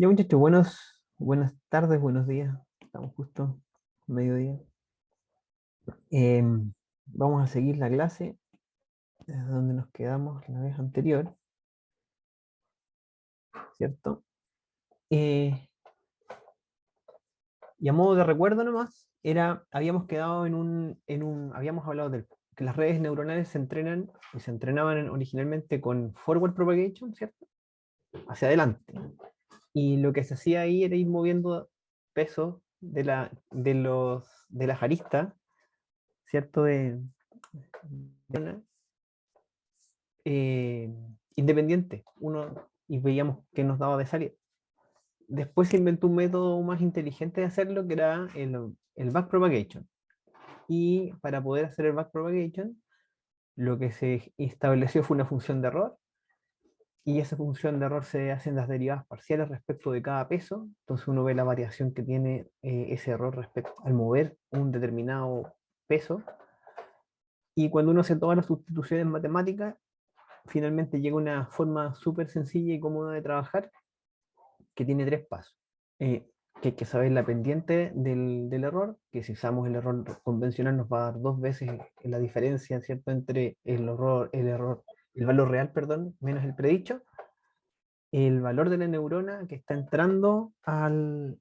Ya muchachos, buenas tardes, buenos días. Estamos justo mediodía. Em, Vamos a seguir la clase desde donde nos quedamos la vez anterior, ¿cierto? Eh, y a modo de recuerdo nomás, habíamos quedado habíamos hablado de que las redes neuronales se entrenan y se entrenaban originalmente con forward propagation, ¿cierto? Hacia adelante. Y lo que se hacía ahí era ir moviendo peso de las aristas, ¿cierto? eh, Independiente. Y veíamos que nos daba de salir. Después se inventó un método más inteligente de hacerlo, que era el backpropagation. Y para poder hacer el backpropagation, lo que se estableció fue una función de error, y esa función de error se hacen las derivadas parciales respecto de cada peso. Entonces uno ve la variación que tiene ese error respecto al mover un determinado peso, y cuando uno hace todas las sustituciones matemáticas, finalmente llega una forma súper sencilla y cómoda de trabajar, que tiene tres pasos. Que hay que saber la pendiente del error, que si usamos el error convencional nos va a dar dos veces la diferencia, ¿cierto?, entre el valor real, perdón, menos el predicho, el valor de la neurona que está entrando al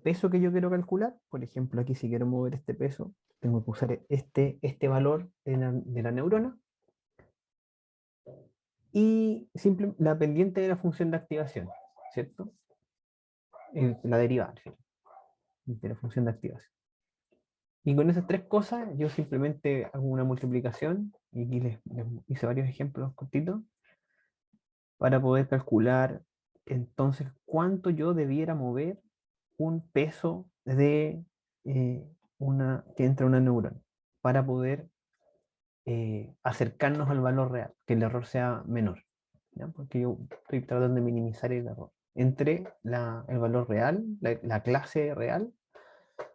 peso que yo quiero calcular. Por ejemplo, aquí si quiero mover este peso, tengo que usar este valor de la neurona, y la pendiente de la función de activación, ¿cierto? La derivada, al final, de la función de activación. Y con esas tres cosas yo simplemente hago una multiplicación, y aquí les hice varios ejemplos cortitos, para poder calcular entonces cuánto yo debiera mover un peso que entra una neurona, para poder acercarnos al valor real, que el error sea menor, ¿ya? Porque yo estoy tratando de minimizar el error entre el valor real, la clase real,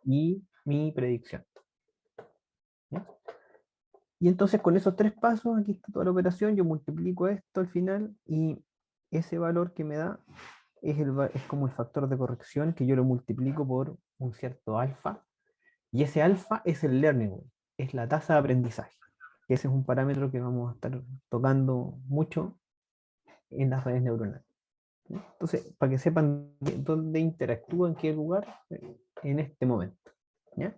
y mi predicción, ¿ya? Y entonces con esos tres pasos, aquí está toda la operación, yo multiplico esto al final, y ese valor que me da es como el factor de corrección, que yo lo multiplico por un cierto alfa, y ese alfa es el learning rate, es la tasa de aprendizaje, que ese es un parámetro que vamos a estar tocando mucho en las redes neuronales, ¿ya? Entonces, para que sepan dónde interactúa, en qué lugar, en este momento, ¿ya?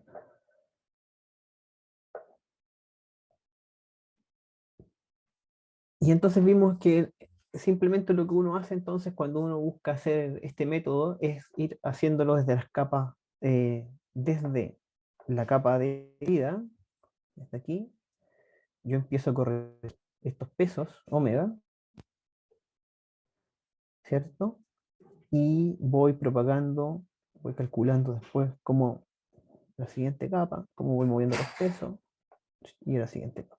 Y entonces vimos que simplemente lo que uno hace entonces cuando uno busca hacer este método es ir haciéndolo desde las capas, desde la capa de vida, desde aquí, yo empiezo a correr estos pesos, omega, ¿cierto? Y voy propagando, voy calculando después como la siguiente capa, cómo voy moviendo los pesos, y la siguiente capa.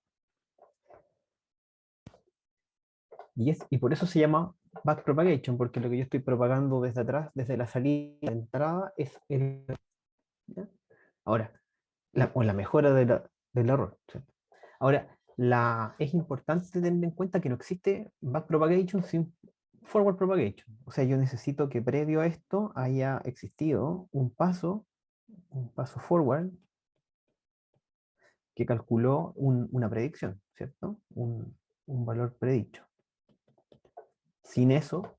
Y por eso se llama backpropagation, porque lo que yo estoy propagando desde atrás, desde la salida, la entrada, es ¿ya? Ahora, o la mejora del error, ¿cierto? Ahora, es importante tener en cuenta que no existe backpropagation sin forward propagation. O sea, yo necesito que previo a esto haya existido un paso forward, que calculó una predicción, ¿cierto? Un valor predicho. Sin eso,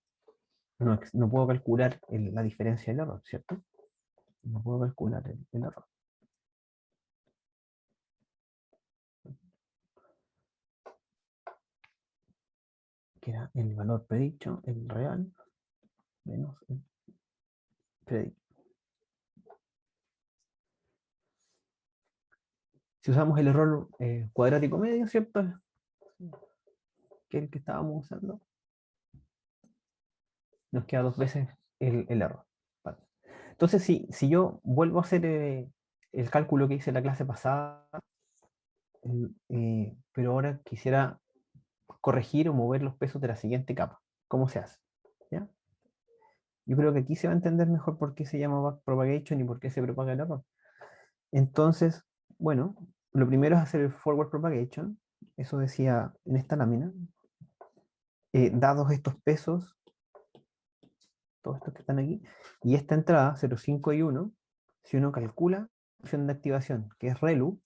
no puedo calcular la diferencia del error, ¿cierto? No puedo calcular el error. Que era el valor predicho, el real, menos el predicho. Si usamos el error cuadrático medio, ¿cierto? Que es el que estábamos usando, nos queda dos veces el error. Vale. Entonces, si yo vuelvo a hacer el cálculo que hice en la clase pasada, pero ahora quisiera corregir o mover los pesos de la siguiente capa, ¿cómo se hace? ¿Ya? Yo creo que aquí se va a entender mejor por qué se llama backpropagation y por qué se propaga el error. Entonces, bueno, lo primero es hacer el forward propagation. Eso decía en esta lámina. Dados estos pesos, todos estos que están aquí, y esta entrada, 0, 5 y 1, si uno calcula la función de activación, que es ReLU,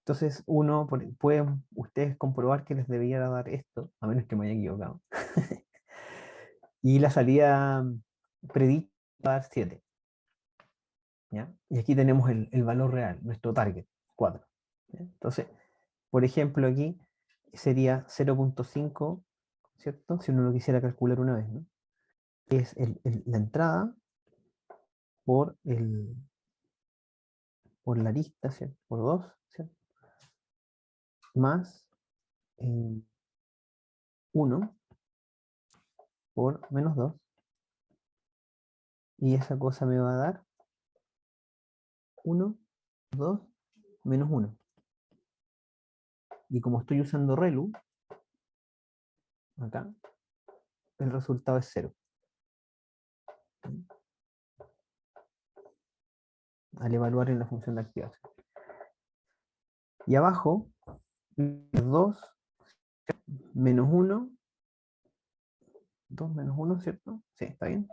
entonces pueden ustedes comprobar que les debiera dar esto, a menos que me haya equivocado. Y la salida predicha va a dar 7. ¿Ya? Y aquí tenemos el valor real, nuestro target, 4. ¿Ya? Entonces, por ejemplo, aquí sería 0.5, ¿cierto? Si uno lo quisiera calcular una vez, ¿no? Es la entrada por, por la lista, ¿cierto? Por 2, ¿cierto? Más 1 por menos 2. Y esa cosa me va a dar 1, 2, menos 1. Y como estoy usando ReLU, acá, el resultado es 0. Al evaluar en la función de activación. Y abajo, 2 menos 1, 2 menos 1, ¿cierto? Sí, está bien.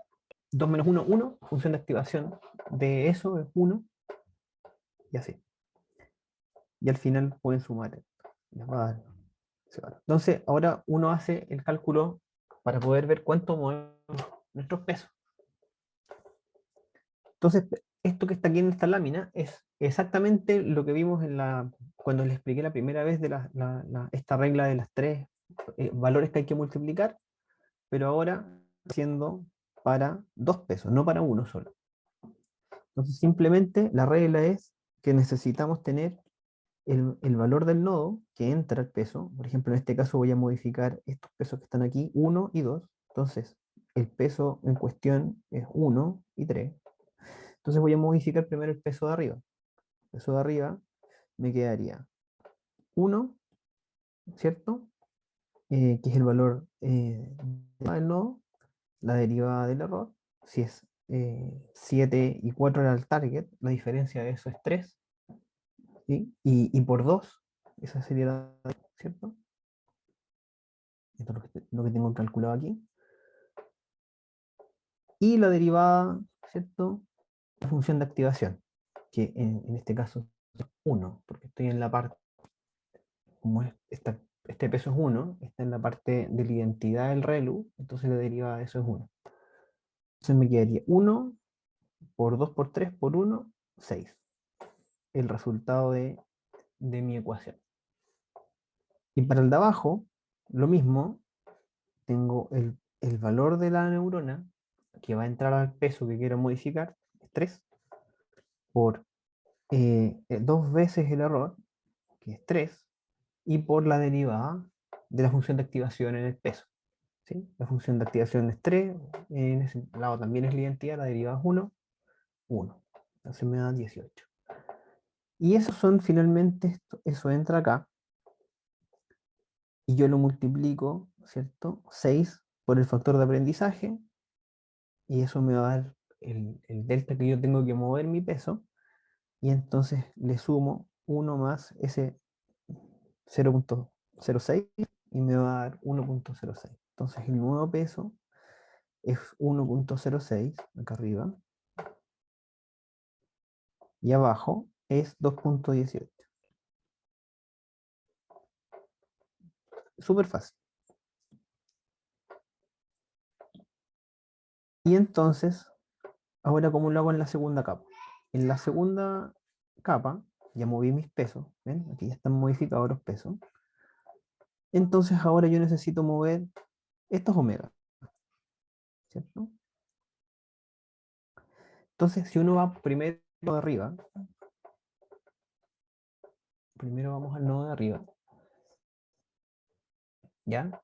2 menos 1, 1, función de activación de eso es 1, y así. Y al final pueden sumar esto. Les va a dar ese valor. Entonces, ahora uno hace el cálculo para poder ver cuánto movemos nuestros pesos. Entonces, esto que está aquí en esta lámina es exactamente lo que vimos cuando les expliqué la primera vez de esta regla de las tres valores que hay que multiplicar, pero ahora siendo para 2 pesos, no para uno solo. Entonces, simplemente la regla es que necesitamos tener el valor del nodo que entra al peso. Por ejemplo, en este caso voy a modificar estos pesos que están aquí, 1 y 2. Entonces, el peso en cuestión es 1 y 3. Entonces voy a modificar primero el peso de arriba. El peso de arriba me quedaría 1, ¿cierto? Que es el valor del nodo, la derivada del error. Si es 7 y 4 era el target, la diferencia de eso es 3. ¿Sí? Y por 2, esa sería la, ¿cierto? Esto es lo que tengo calculado aquí. Y la derivada, ¿cierto? La función de activación, que en este caso es 1, porque estoy en la parte, como este peso es 1, está en la parte de la identidad del ReLU, entonces la derivada de eso es 1. Entonces me quedaría 1 por 2 por 3 por 1, 6. El resultado de mi ecuación. Y para el de abajo, lo mismo, tengo el valor de la neurona que va a entrar al peso que quiero modificar, es 3, por 2 veces el error, que es 3, y por la derivada de la función de activación en el peso. ¿Sí? La función de activación es 3, en ese lado también es la identidad, la derivada es 1, 1. Entonces me da 18. Y eso son finalmente, eso entra acá, y yo lo multiplico, ¿cierto? 6 por el factor de aprendizaje, y eso me va a dar el delta que yo tengo que mover mi peso, y entonces le sumo 1 más ese 0.06 y me va a dar 1.06. Entonces el nuevo peso es 1.06 acá arriba y abajo es 2.18. Súper fácil. Y entonces, ahora cómo lo hago en la segunda capa. En la segunda capa ya moví mis pesos, ¿ven? Aquí ya están modificados los pesos. Entonces ahora yo necesito mover estos omegas, ¿cierto? Entonces si uno va primero de arriba, primero vamos al nodo de arriba, ¿ya?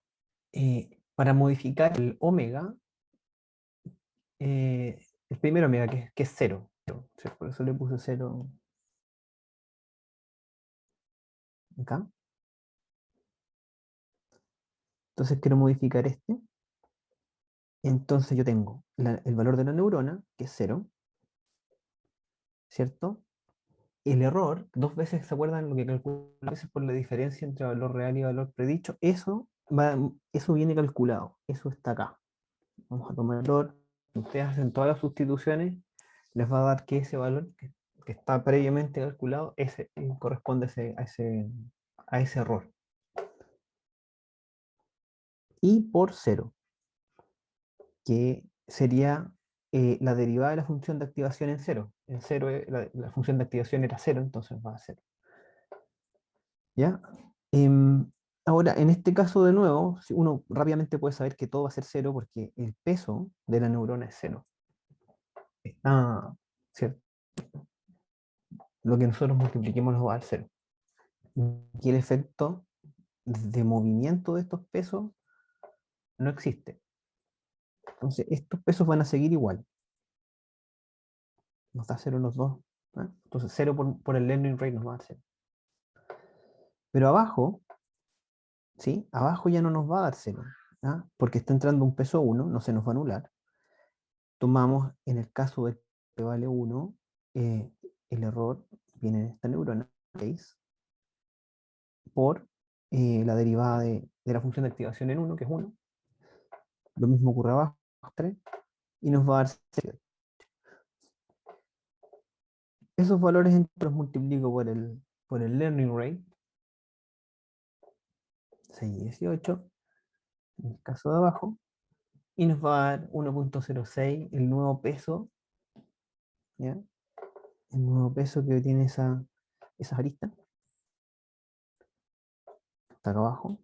Para modificar el omega, el primer omega, que es 0. Por eso le puse 0 acá. Entonces quiero modificar este. Entonces yo tengo el valor de la neurona, que es 0, ¿cierto? El error, 2 veces, ¿se acuerdan lo que calculo a veces por la diferencia entre valor real y valor predicho? Eso viene calculado, eso está acá. Vamos a tomar el valor. Ustedes hacen todas las sustituciones, les va a dar que ese valor que está previamente calculado corresponde a ese error. Y por 0, que sería la derivada de la función de activación en 0. En 0 la función de activación era 0, entonces va a 0. ¿Ya? Ahora, en este caso de nuevo, uno rápidamente puede saber que todo va a ser 0 porque el peso de la neurona es 0. Está, ¿cierto? Lo que nosotros multipliquemos nos va a dar 0. Y el efecto de movimiento de estos pesos no existe. Entonces, estos pesos van a seguir igual. Nos da 0 los dos. ¿Eh? Entonces, 0 por el learning rate nos va a dar 0. Pero abajo, ¿sí? Abajo ya no nos va a dar 0. ¿Ah? Porque está entrando un peso 1, no se nos va a anular. Tomamos, en el caso de que vale 1, el error viene en esta neurona, 6, por la derivada de la función de activación en 1, que es 1. Lo mismo ocurre abajo, 3, y nos va a dar 7. Esos valores los multiplico por el learning rate, 6 y 18, en el caso de abajo, y nos va a dar 1.06, el nuevo peso, ¿ya? El nuevo peso que tiene esa arista, está acá abajo,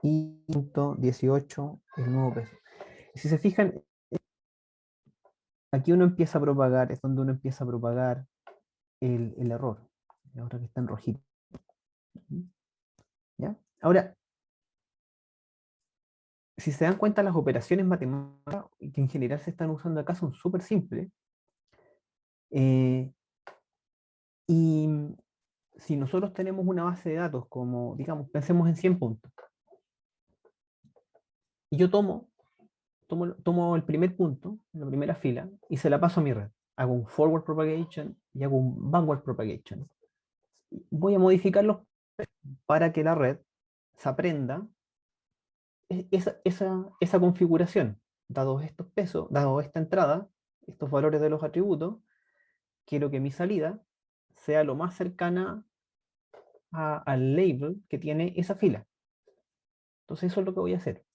y 18, el nuevo peso. Si se fijan, aquí uno empieza a propagar, es donde uno empieza a propagar el error, ahora que está en rojito. ¿Ya? Ahora, si se dan cuenta, las operaciones matemáticas que en general se están usando acá son súper simples. Y si nosotros tenemos una base de datos como, digamos, pensemos en 100 puntos, y yo tomo el primer punto, la primera fila, y se la paso a mi red. Hago un forward propagation y hago un backward propagation. Voy a modificarlos para que la red se aprenda esa configuración. Dados estos pesos, dado esta entrada, estos valores de los atributos, quiero que mi salida sea lo más cercana al label que tiene esa fila. Entonces eso es lo que voy a hacer.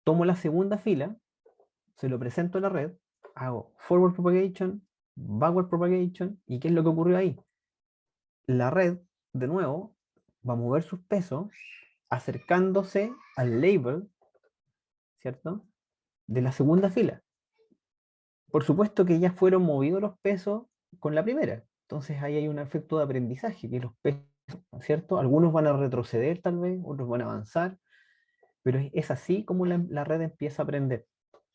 Tomo la segunda fila, se lo presento a la red, hago forward propagation, backward propagation, ¿y qué es lo que ocurrió ahí? La red, de nuevo, va a mover sus pesos acercándose al label, ¿cierto? De la segunda fila. Por supuesto que ya fueron movidos los pesos con la primera. Entonces ahí hay un efecto de aprendizaje, que los pesos, ¿cierto? Algunos van a retroceder tal vez, otros van a avanzar, pero es así como la red empieza a aprender,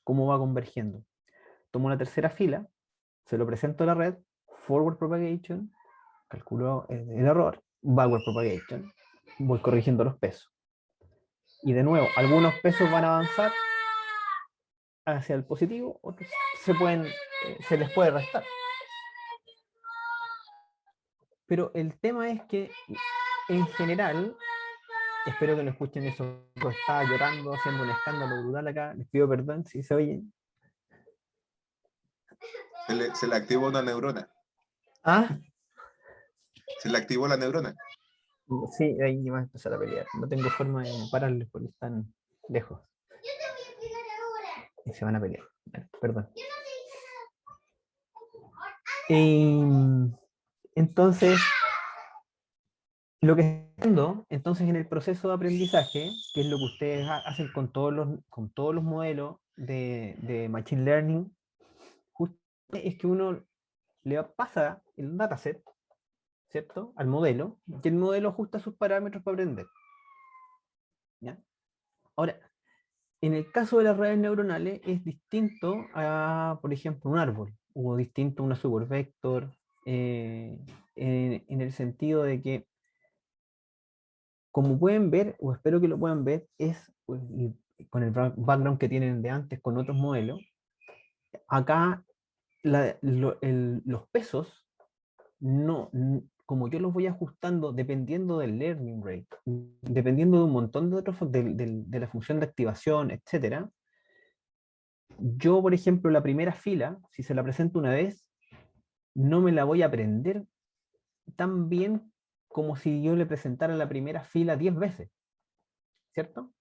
cómo va convergiendo. Tomo la tercera fila, se lo presento a la red, forward propagation, calculo el error, backward propagation, voy corrigiendo los pesos. Y de nuevo, algunos pesos van a avanzar hacia el positivo, otros se les puede restar. Pero el tema es que, en general, espero que no escuchen eso, estaba llorando, haciendo un escándalo brutal acá, les pido perdón si se oye. Se le activó una neurona. Ah, Se le activó la neurona. sí, ahí va a empezar a pelear. No tengo forma de pararles porque están lejos. Y se van a pelear. Perdón. Entonces, lo que estoy haciendo, entonces, en el proceso de aprendizaje, que es lo que ustedes hacen con todos los modelos de Machine Learning, es que uno le pasa el dataset, ¿cierto? Al modelo, que el modelo ajusta sus parámetros para aprender. ¿Ya? Ahora, en el caso de las redes neuronales es distinto a, por ejemplo, un árbol, o distinto a una supervector, en el sentido de que, como pueden ver, o espero que lo puedan ver, y con el background que tienen de antes con otros modelos, acá los pesos como yo los voy ajustando dependiendo del learning rate, dependiendo de un montón de otros, de la función de activación, etcétera, yo, por ejemplo, la primera fila, si se la presento una vez, no me la voy a aprender tan bien como si yo le presentara la primera fila 10 veces, ¿cierto?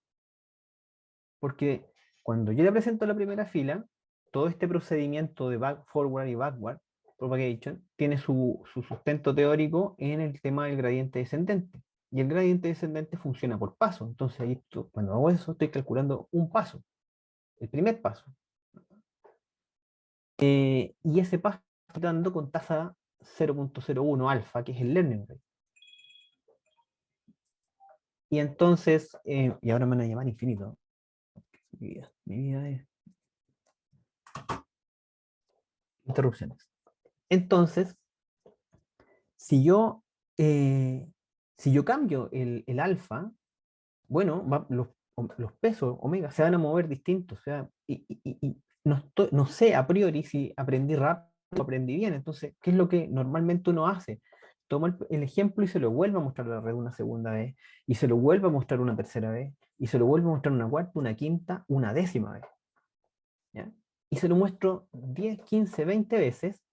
Porque cuando yo le presento la primera fila, todo este procedimiento de forward y backward propagation tiene su sustento teórico en el tema del gradiente descendente. Y el gradiente descendente funciona por paso. Entonces, ahí cuando hago eso, estoy calculando un paso, el primer paso. Y ese paso estoy dando con tasa 0.01 alfa, que es el learning rate. Y entonces, y ahora me van a llamar infinito. Mi vida es interrupciones. Entonces, si yo, si yo cambio el alfa, bueno, los pesos omega se van a mover distintos. O sea, y no sé a priori si aprendí rápido o aprendí bien. Entonces, ¿qué es lo que normalmente uno hace? Toma el ejemplo y se lo vuelve a mostrar a la red una segunda vez, y se lo vuelve a mostrar una tercera vez, y se lo vuelve a mostrar una cuarta, una quinta, una décima vez. ¿Ya? Y se lo muestro 10, 15, 20 veces,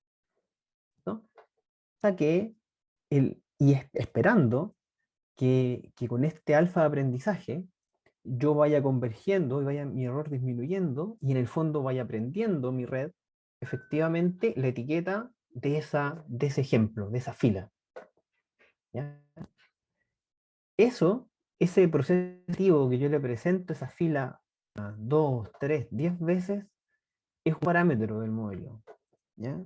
¿no? Hasta que, esperando que con este alfa de aprendizaje yo vaya convergiendo y vaya mi error disminuyendo y en el fondo vaya aprendiendo mi red efectivamente la etiqueta de ese ejemplo, de esa fila. ¿Ya? Eso, ese proceso activo que yo le presento, esa fila 2, 3, 10 veces, es un parámetro del modelo. ¿Ya?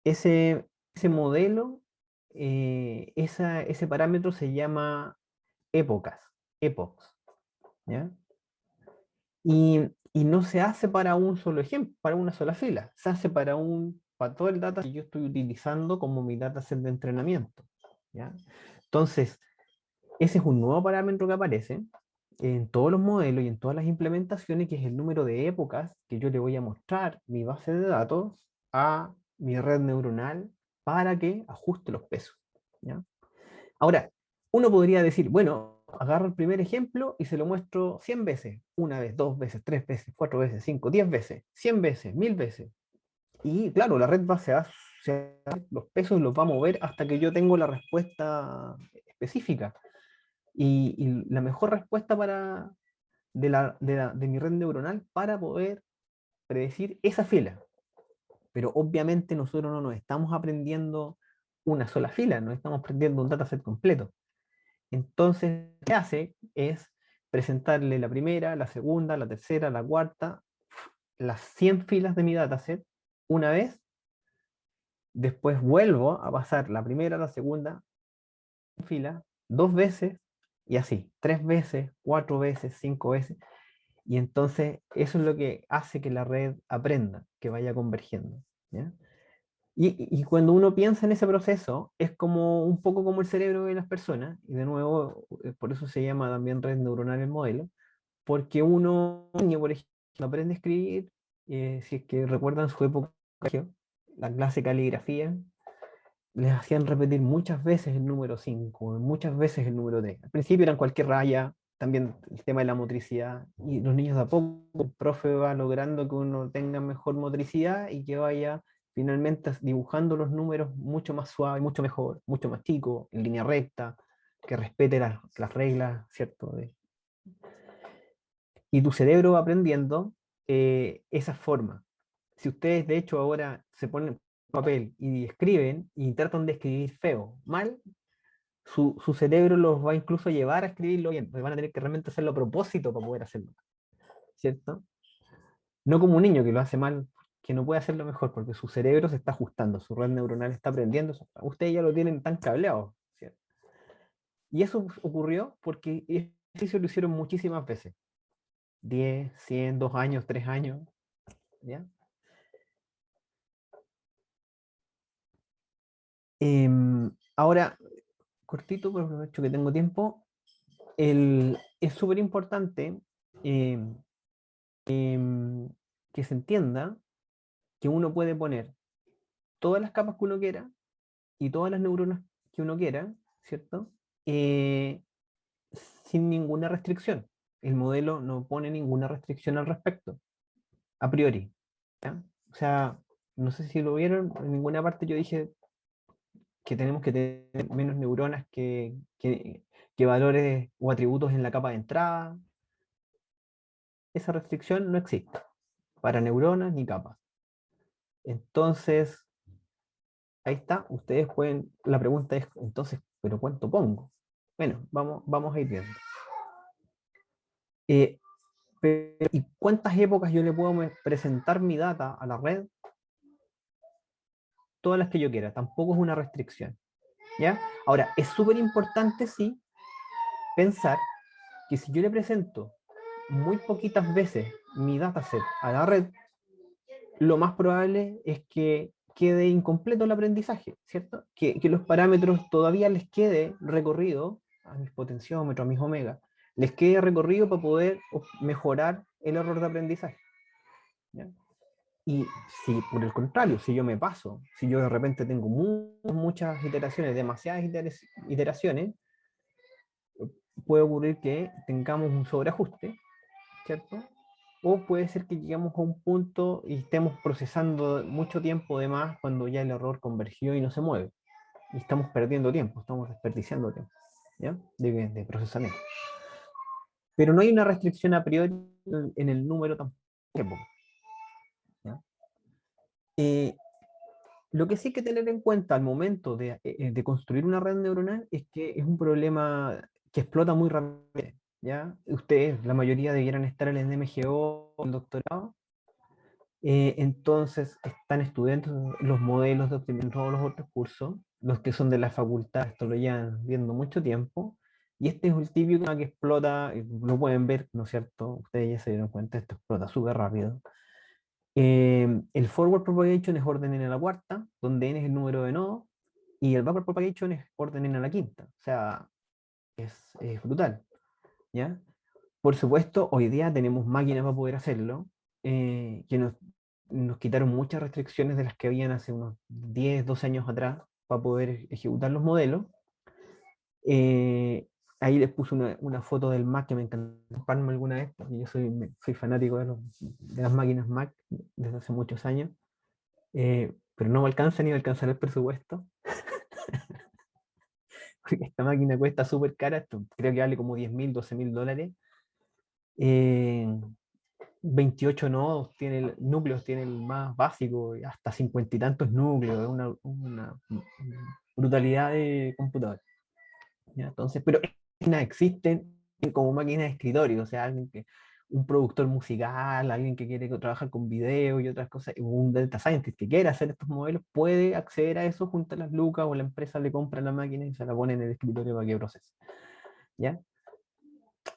Ese modelo, ese parámetro se llama épocas, epochs. ¿Ya? Y no se hace para un solo ejemplo, para una sola fila, se hace para todo el data que yo estoy utilizando como mi dataset de entrenamiento. ¿Ya? Entonces, ese es un nuevo parámetro que aparece en todos los modelos y en todas las implementaciones, que es el número de épocas que yo le voy a mostrar mi base de datos a mi red neuronal para que ajuste los pesos. ¿Ya? Ahora, uno podría decir, bueno, agarro el primer ejemplo y se lo muestro 100 veces, una vez, dos veces, tres veces, cuatro veces, cinco, 10 veces, 100 veces, 1000 veces. Y claro, la red los pesos los va a mover hasta que yo tengo la respuesta específica. Y la mejor respuesta de mi red neuronal para poder predecir esa fila. Pero obviamente nosotros no nos estamos aprendiendo una sola fila, no estamos aprendiendo un dataset completo. Entonces, lo que hace es presentarle la primera, la segunda, la tercera, la cuarta, las 100 filas de mi dataset una vez, después vuelvo a pasar la primera, la segunda fila, dos veces, y así, tres veces, cuatro veces, cinco veces, y entonces eso es lo que hace que la red aprenda, que vaya convergiendo. ¿Ya? Y cuando uno piensa en ese proceso, es como un poco como el cerebro de las personas, y de nuevo, por eso se llama también red neuronal el modelo, porque uno, niño, por ejemplo, aprende a escribir, si es que recuerdan su época, la clase de caligrafía, les hacían repetir muchas veces el número 5, muchas veces el número 3. Al principio eran cualquier raya, también el tema de la motricidad, y los niños de a poco, el profe va logrando que uno tenga mejor motricidad y que vaya finalmente dibujando los números mucho más suave, mucho mejor, mucho más chico, en línea recta, que respete las reglas, ¿cierto? Y tu cerebro va aprendiendo esa forma. Si ustedes de hecho ahora se ponen papel y escriben y tratan de escribir feo, mal, su cerebro los va incluso a llevar a escribirlo bien, porque van a tener que realmente hacerlo a propósito para poder hacerlo, ¿cierto? No como un niño que lo hace mal, que no puede hacerlo mejor, porque su cerebro se está ajustando, su red neuronal está aprendiendo, ustedes ya lo tienen tan cableado, ¿cierto? Y eso ocurrió porque eso lo hicieron muchísimas veces, 10, 100, 2 años, 3 años, ¿ya? Ahora, cortito, pero aprovecho que tengo tiempo, es súper importante em, que se entienda que uno puede poner todas las capas que uno quiera y todas las neuronas que uno quiera, ¿cierto? Eh, Sin ninguna restricción. El modelo no pone ninguna restricción al respecto, a priori. ¿Ya? O sea, no sé si lo vieron, en ninguna parte yo dije que tenemos que tener menos neuronas que valores o atributos en la capa de entrada. Esa restricción no existe para neuronas ni capas. Entonces, ahí está, ustedes pueden, la pregunta es, entonces, ¿pero cuánto pongo? Bueno, vamos a ir viendo. ¿Y cuántas épocas yo le puedo presentar mi data a la red? Todas las que yo quiera, tampoco es una restricción. ¿Ya? Ahora, es súper importante, sí, pensar que si yo le presento muy poquitas veces mi dataset a la red, lo más probable es que quede incompleto el aprendizaje, ¿cierto? Que los parámetros todavía les quede recorrido a mis potenciómetros, a mis omega, les quede recorrido para poder mejorar el error de aprendizaje. ¿Ya? Y si por el contrario, si yo me paso, si yo de repente tengo muchas iteraciones, demasiadas iteraciones, puede ocurrir que tengamos un sobreajuste, ¿cierto? O puede ser que lleguemos a un punto y estemos procesando mucho tiempo de más cuando ya el error convergió y no se mueve. Y estamos perdiendo tiempo, estamos desperdiciando tiempo, ¿ya? De procesamiento. Pero no hay una restricción a priori en el número tampoco. ¿Ya? Lo que sí hay que tener en cuenta al momento de construir una red neuronal es que es un problema que explota muy rápido. ¿Ya? Ustedes, la mayoría debieran estar en el NMGO, el doctorado. Entonces están estudiando los modelos de optimización, todos los otros cursos, los que son de la facultad, esto lo llevan viendo mucho tiempo. Y este es el típico que explota, lo pueden ver, ¿no es cierto? Ustedes ya se dieron cuenta, esto explota súper rápido. El forward propagation es orden n a la cuarta, donde n es el número de nodos, y el backward propagation es orden n a la quinta. O sea, es brutal. ¿Ya? Por supuesto, hoy día tenemos máquinas para poder hacerlo, que nos quitaron muchas restricciones de las que habían hace unos 10, 12 años atrás para poder ejecutar los modelos. Eh, Ahí les puse una foto del Mac que me encantó compararme alguna vez, porque yo soy fanático de las máquinas Mac desde hace muchos años, pero no me alcanza ni me alcanzará el presupuesto, porque esta máquina cuesta súper cara, esto creo que vale como 10.000, 12.000 dólares. Eh, 28 nodos, núcleos tiene el más básico, hasta 50 y tantos núcleos, es una brutalidad de computador. ¿Ya? Entonces, pero máquinas existen como máquinas de escritorio, o sea, un productor musical, alguien que quiere trabajar con video y otras cosas, un data scientist que quiera hacer estos modelos, puede acceder a eso junto a las lucas o la empresa le compra la máquina y se la pone en el escritorio para que procese. ¿Ya?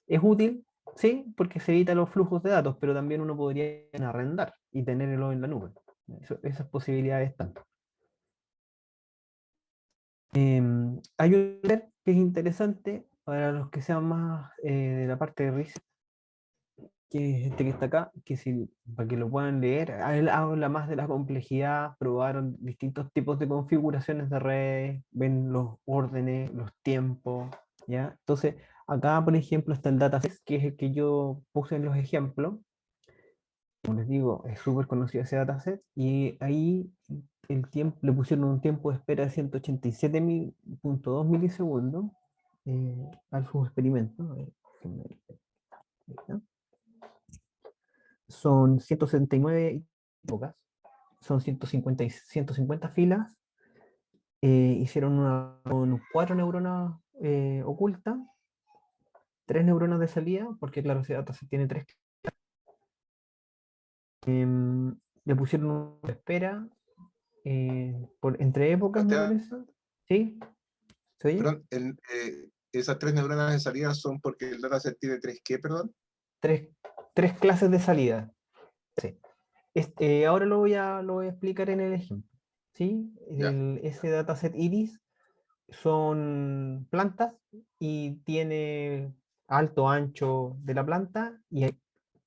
Es útil, sí, porque se evita los flujos de datos, pero también uno podría arrendar y tenerlo en la nube. Esas posibilidades están. Hay un red que es interesante para los que sean más de la parte de research, que es este que está acá, para que lo puedan leer. Él habla más de la complejidad, probaron distintos tipos de configuraciones de redes, ven los órdenes, los tiempos, ¿ya? Entonces, acá, por ejemplo, está el dataset, que es el que yo puse en los ejemplos. Como les digo, es súper conocido ese dataset, y ahí le pusieron un tiempo de espera de 187.2 milisegundos a sus experimentos. A ver, ahí está. Son 169 épocas, son 150 filas, hicieron con 4 neuronas ocultas, 3 neuronas de salida, porque claro, ese dataset tiene 3. Le pusieron una espera entre épocas, me Sebastián, parece. ¿Sí? ¿Se oye? perdón, esas tres neuronas de salida son porque el dataset tiene tres, ¿qué, perdón? Tres, tres clases de salida. Sí. Ahora lo voy a explicar en el ejemplo. ¿Sí? Ya, Ese dataset iris son plantas y tiene alto, ancho de la planta, y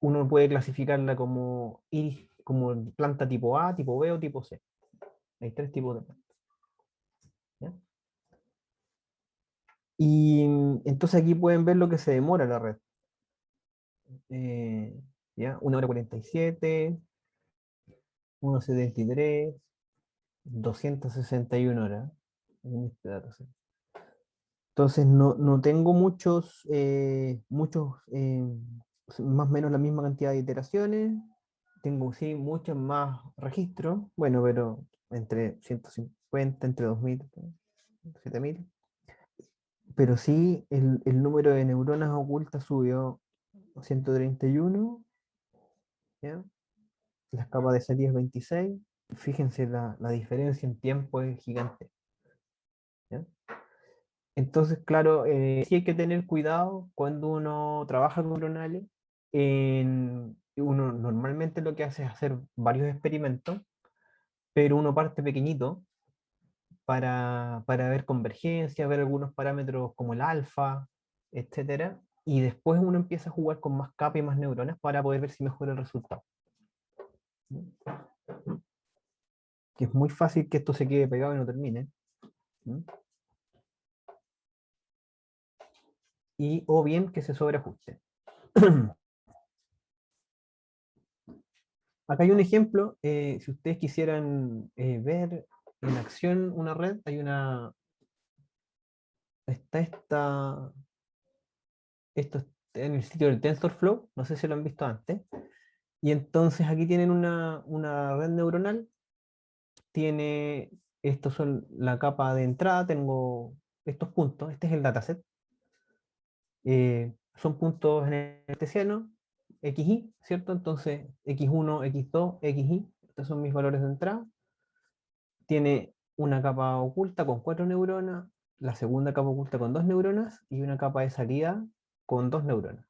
uno puede clasificarla como iris, como planta tipo A, tipo B o tipo C. Hay tres tipos de plantas. ¿Ya? Y entonces aquí pueden ver lo que se demora la red. ¿Ya? 1 hora 47, 1,73, 261 horas en este dataset. Entonces no tengo más o menos la misma cantidad de iteraciones. Tengo sí muchos más registros, bueno, pero entre 150, entre 2000, 7000. Pero sí el número de neuronas ocultas subió a 131, ¿ya? Las capas de salida es 26. Fíjense, la diferencia en tiempo es gigante, ¿ya? Entonces, claro, sí hay que tener cuidado cuando uno trabaja con neuronales. Uno normalmente lo que hace es hacer varios experimentos, pero uno parte pequeñito para ver convergencia, ver algunos parámetros como el alfa, etcétera, y después uno empieza a jugar con más capas y más neuronas para poder ver si mejora el resultado. Que es muy fácil que esto se quede pegado y no termine. O bien que se sobreajuste. Acá hay un ejemplo, si ustedes quisieran ver en acción una red, esto está en el sitio del TensorFlow, no sé si lo han visto antes, y entonces aquí tienen una red neuronal, estos son la capa de entrada, tengo estos puntos, este es el dataset, son puntos en el cartesiano, XY, ¿cierto? Entonces X1, X2, XY, estos son mis valores de entrada. Tiene una capa oculta con 4 neuronas, la segunda capa oculta con 2 neuronas y una capa de salida con 2 neuronas.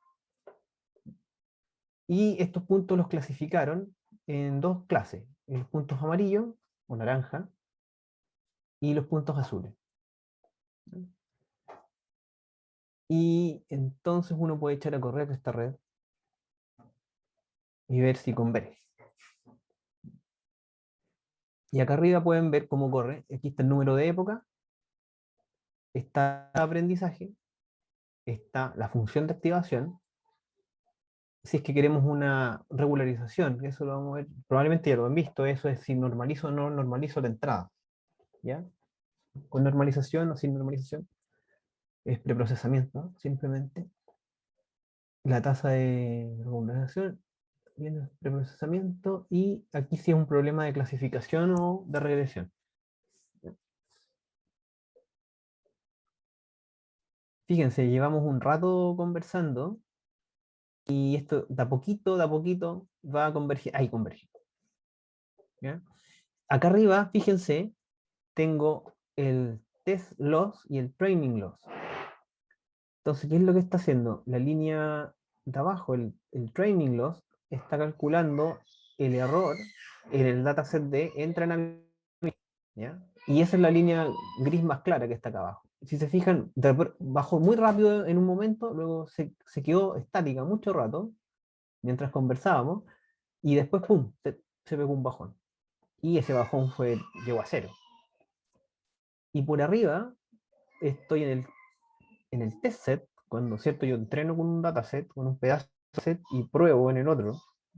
Y estos puntos los clasificaron en dos clases, los puntos amarillos o naranja y los puntos azules. Y entonces uno puede echar a correr esta red y ver si converge. Y acá arriba pueden ver cómo corre. Aquí está el número de época, está el aprendizaje, está la función de activación. Si es que queremos una regularización, eso lo vamos a ver, probablemente ya lo han visto, eso es si normalizo o no normalizo la entrada. ¿Ya? Con normalización o sin normalización, es preprocesamiento, ¿no? Simplemente. La tasa de regularización viene preprocesamiento y aquí sí es un problema de clasificación o de regresión. Fíjense, llevamos un rato conversando y esto de a poquito va a convergir. Ahí converge. ¿Ya? Acá arriba, fíjense, tengo el test loss y el training loss. Entonces, ¿qué es lo que está haciendo? La línea de abajo, el training loss, está calculando el error en el dataset de entrenamiento. ¿Ya? Y esa es la línea gris más clara que está acá abajo. Si se fijan, bajó muy rápido en un momento, luego se quedó estática mucho rato, mientras conversábamos, y después, ¡pum!, se pegó un bajón. Y ese bajón llegó a cero. Y por arriba estoy en el test set, cuando cierto yo entreno con un dataset, con un pedazo de set y pruebo en el otro,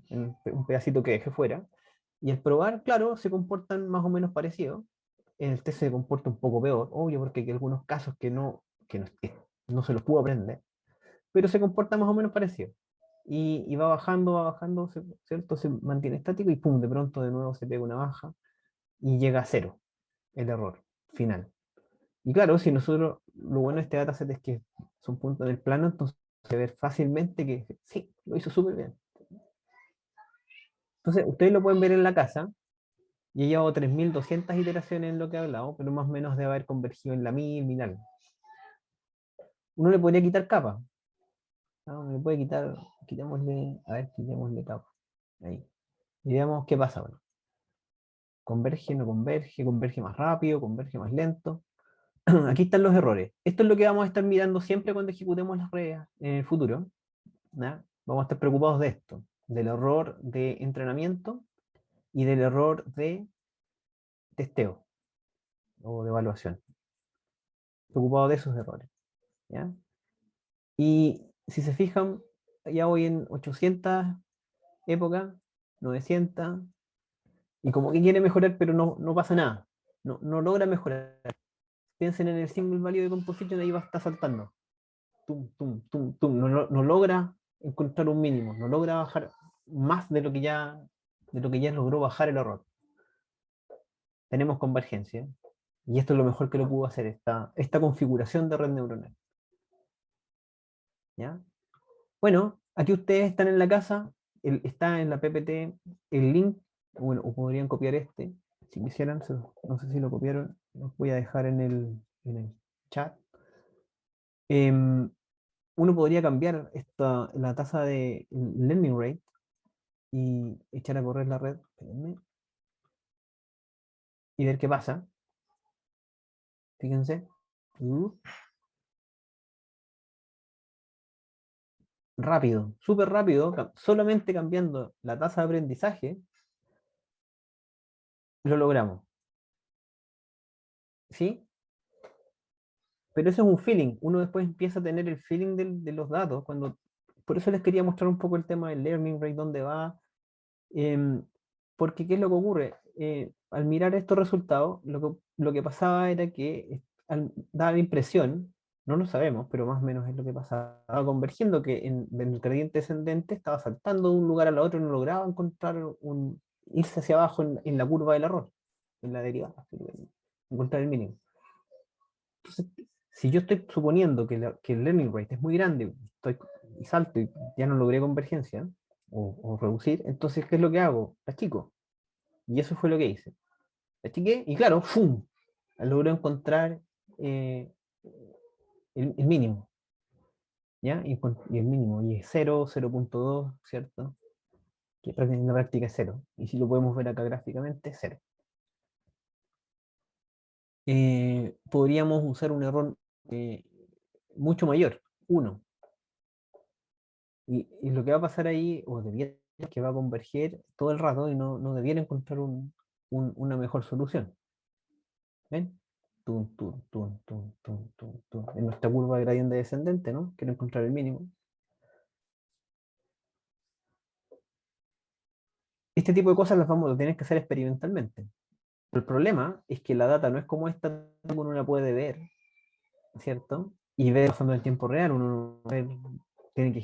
en un pedacito que dejé fuera, y al probar, claro, se comportan más o menos parecidos. En el test se comporta un poco peor, obvio, porque hay algunos casos que no se los pudo aprender, pero se comporta más o menos parecido. Y va bajando, ¿cierto? Se mantiene estático y pum, de pronto de nuevo se pega una baja y llega a cero el error final. Y claro, si nosotros, lo bueno de este dataset es que son puntos en el plano, entonces se ve fácilmente que sí, lo hizo súper bien. Entonces, ustedes lo pueden ver en la casa, y he llevado 3200 iteraciones en lo que he hablado, pero más o menos debe haber convergido en la 1000 algo. Uno le podría quitar capa. ¿No? Le puede quitar, quitémosle capa. Ahí. Y veamos qué pasa ahora. Converge, no converge, converge más rápido, converge más lento. Aquí están los errores. Esto es lo que vamos a estar mirando siempre cuando ejecutemos las redes en el futuro. ¿Ya? Vamos a estar preocupados de esto, del error de entrenamiento y del error de testeo o de evaluación. Preocupados de esos errores. ¿ya? Y si se fijan, ya voy en 800 épocas, 900, y como que quiere mejorar, pero no pasa nada. No logra mejorar. Piensen en el single value de composition, ahí va a estar saltando. Tum, tum, tum, tum. No logra encontrar un mínimo, no logra bajar más de lo que ya logró bajar el error. Tenemos convergencia. Y esto es lo mejor que lo pudo hacer, esta configuración de red neuronal. ¿Ya? Bueno, aquí ustedes están en la casa, está en la PPT el link, bueno, o podrían copiar este, si quisieran, no sé si lo copiaron, los voy a dejar en el chat. Em, Uno podría cambiar la tasa de learning rate y echar a correr la red, espérenme, y ver qué pasa. Fíjense. Uh, Rápido, súper rápido, solamente cambiando la tasa de aprendizaje, lo logramos. ¿Sí? Pero eso es un feeling. Uno después empieza a tener el feeling de los datos. Por eso les quería mostrar un poco el tema del learning rate, dónde va. em, Porque, ¿qué es lo que ocurre? Al mirar estos resultados, lo que pasaba era que daba la impresión, no lo sabemos, pero más o menos es lo que pasaba, estaba convergiendo que en el gradiente descendente estaba saltando de un lugar al otro y no lograba irse hacia abajo en la curva del error, en la derivada, encontrar el mínimo. Entonces, si yo estoy suponiendo que el learning rate es muy grande y salto y ya no logré convergencia o reducir, entonces, ¿qué es lo que hago? La chico. Y eso fue lo que hice. La chiqué y claro, ¡fum! Logró encontrar eh, el mínimo. ¿Ya? Y el mínimo, y es 0, 0.2, ¿cierto? Que en la práctica es 0. Y si lo podemos ver acá gráficamente, 0. Podríamos usar un error eh, mucho mayor, 1. Y lo que va a pasar ahí, o debiera, es que va a converger todo el rato y no debiera encontrar una mejor solución. ¿Ven? Tum, tum, tum, tum, tum, tum, tum. En nuestra curva de gradiente descendente, ¿no? Quiero encontrar el mínimo. Este tipo de cosas las vamos a tener que hacer experimentalmente. El problema es que la data no es como esta que uno la puede ver, ¿cierto? Y ver pasando en tiempo real. Uno tiene que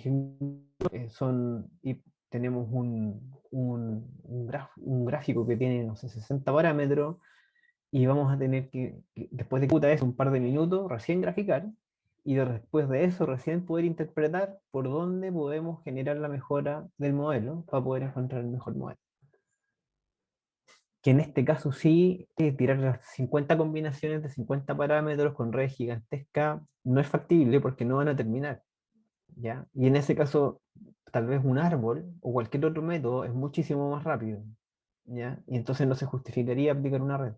y tenemos un gráfico que tiene, no sé, 60 parámetros y vamos a tener después de que eso un par de minutos, recién graficar y después de eso recién poder interpretar por dónde podemos generar la mejora del modelo para poder encontrar el mejor modelo. Que en este caso sí, tirar las 50 combinaciones de 50 parámetros con redes gigantescas no es factible porque no van a terminar, ¿ya? Y en ese caso, tal vez un árbol o cualquier otro método es muchísimo más rápido, ¿ya? Y entonces no se justificaría aplicar una red.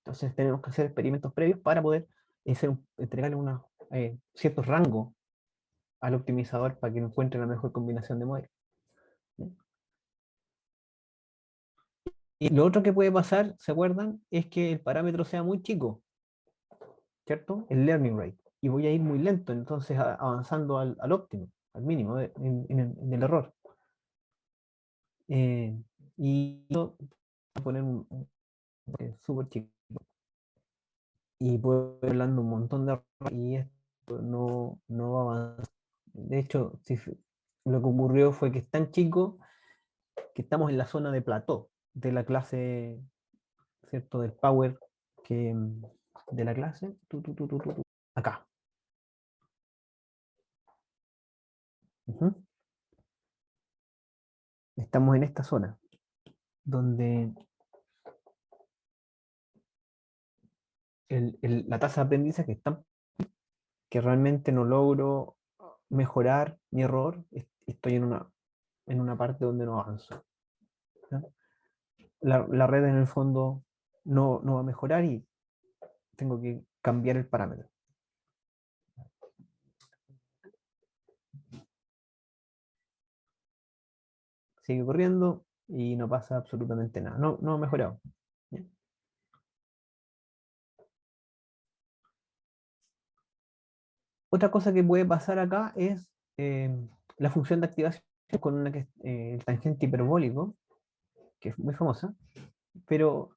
Entonces tenemos que hacer experimentos previos para poder entregarle ciertos rangos al optimizador para que encuentre la mejor combinación de modelos. ¿Ya? Y lo otro que puede pasar, ¿se acuerdan? Es que el parámetro sea muy chico, ¿cierto? El learning rate. Y voy a ir muy lento, entonces avanzando al óptimo, al mínimo, en el error. Y voy a poner súper chico. Y puedo ir hablando un montón de errores y esto no va a avanzar. De hecho, lo que ocurrió fue que es tan chico que estamos en la zona de plató de la clase, ¿cierto? Del power de la clase. Acá. Ujú. Estamos en esta zona donde la tasa de aprendizaje es tan que realmente no logro mejorar mi error. Estoy en una parte donde no avanzo. ¿Ya? La red en el fondo no va a mejorar y tengo que cambiar el parámetro. Sigue corriendo y no pasa absolutamente nada. No ha mejorado. ¿Ya? Otra cosa que puede pasar acá es la función de activación con una el tangente hiperbólico, que es muy famosa, pero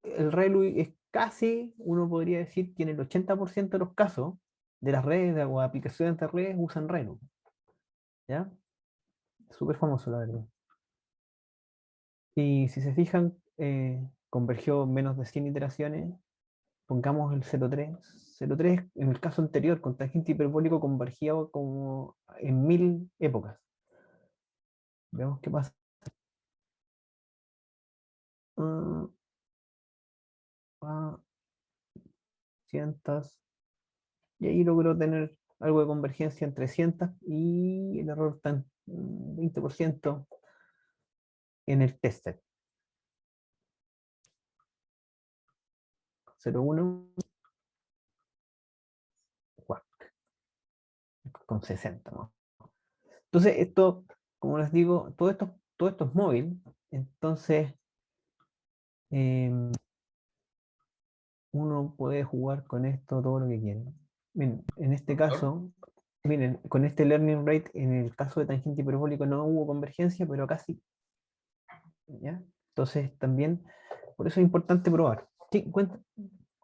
el ReLU es casi, uno podría decir que en el 80% de los casos de las redes o aplicaciones de redes usan ReLU. ¿Ya? Súper famoso, la verdad. Y si se fijan, convergió menos de 100 iteraciones. Pongamos el 0,3. 0,3 en el caso anterior, con tangente hiperbólico, convergía como en 1000 épocas. Veamos qué pasa. Ah, ah, cientos. Y ahí logró tener algo de convergencia en 300 y el error está en 20% en el testset. 0,1 con 60, ¿no? Entonces, esto, como les digo, todo esto es móvil. Entonces, uno puede jugar con esto todo lo que quiera. Miren, en este Doctor, caso, miren, con este learning rate, en el caso de tangente hiperbólico no hubo convergencia, pero acá sí. ¿Ya? Entonces, también, por eso es importante probar. Sí, cuenta,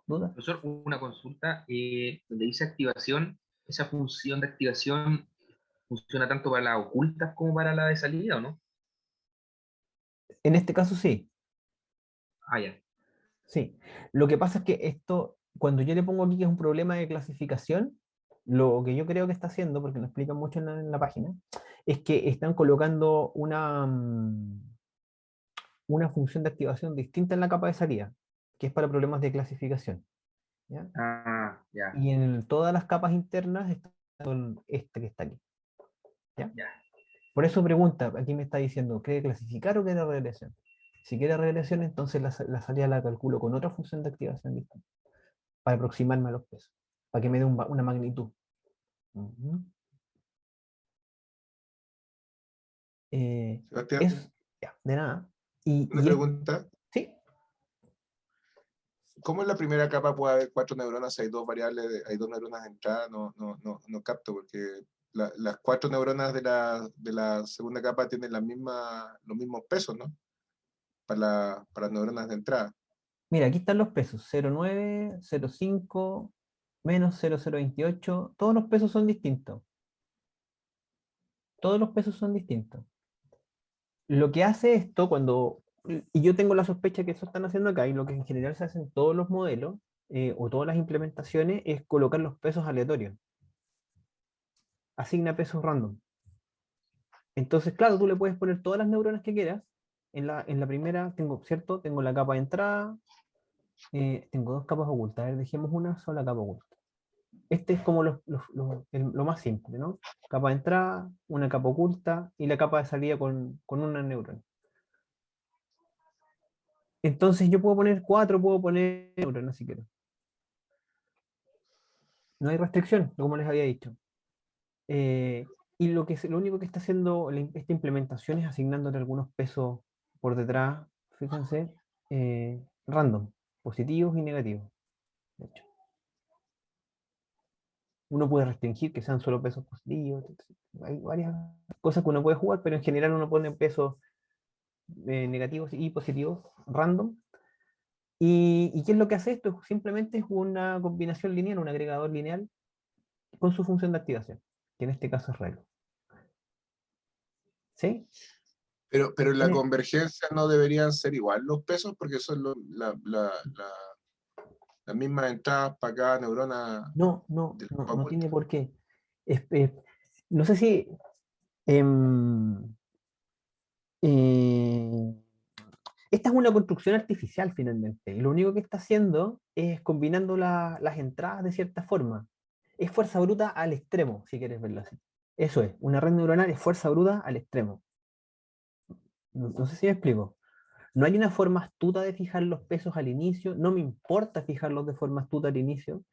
duda. profesor, una consulta, donde dice activación, ¿esa función de activación funciona tanto para las ocultas como para la de salida, o no? En este caso sí, Ah, ya. sí. Lo que pasa es que esto, cuando yo le pongo aquí que es un problema de clasificación, lo que yo creo que está haciendo, porque lo explican mucho en la página, es que están colocando una función de activación distinta en la capa de salida, que es para problemas de clasificación. ¿Ya? Ah, ya, Y en todas las capas internas está este que está aquí. ¿Ya? ya. Por eso pregunta, aquí me está diciendo, ¿quiere clasificar o quiere regresión? Si quiere regresión, entonces la salida la calculo con otra función de activación distinta, para aproximarme a los pesos, para que me dé una magnitud. Ujú. Eh, Sebastián, es, ya, de nada. una pregunta. Sí, ¿Cómo en la primera capa puede haber 4 neuronas? Hay dos variables, hay 2 neuronas de entrada, no capto, porque las 4 neuronas de la segunda capa tienen los mismos pesos, ¿no? Para las neuronas de entrada. mira, aquí están los pesos, 0,9, 0,5, menos 0,028, todos los pesos son distintos. Todos los pesos son distintos. Lo que hace esto y yo tengo la sospecha que eso están haciendo acá, y lo que en general se hace en todos los modelos, o todas las implementaciones, es colocar los pesos aleatorios. Asigna pesos random. Entonces, claro, tú le puedes poner todas las neuronas que quieras. En la primera tengo, ¿cierto? Tengo la capa de entrada, tengo dos capas ocultas. A ver, dejemos una sola capa oculta. Este es como lo más simple, ¿no? Capa de entrada, una capa oculta y la capa de salida con una neurona. Entonces yo puedo poner cuatro, puedo poner neuronas si quiero. No hay restricción, como les había dicho. Eh, y lo único que está haciendo esta implementación es asignándole algunos pesos por detrás, fíjense, random, positivos y negativos. De hecho, uno puede restringir que sean solo pesos positivos. Hay varias cosas que uno puede jugar, pero en general uno pone pesos negativos y positivos random. ¿Y qué es lo que hace esto? Simplemente es una combinación lineal, un agregador lineal con su función de activación, que en este caso es ReLU. ¿Sí? Pero en la Tiene- convergencia no deberían ser igual los pesos, porque son las mismas entradas para cada neurona No, no, del no, capa no oculta. tiene por qué. No sé si em, eh, esta es una construcción artificial finalmente, y lo único que está haciendo es combinando las entradas de cierta forma. Es fuerza bruta al extremo, si quieres verlo así. Eso es, una red neuronal es fuerza bruta al extremo. No sé si me explico. No hay una forma astuta de fijar los pesos al inicio, no me importa fijarlos de forma astuta al inicio,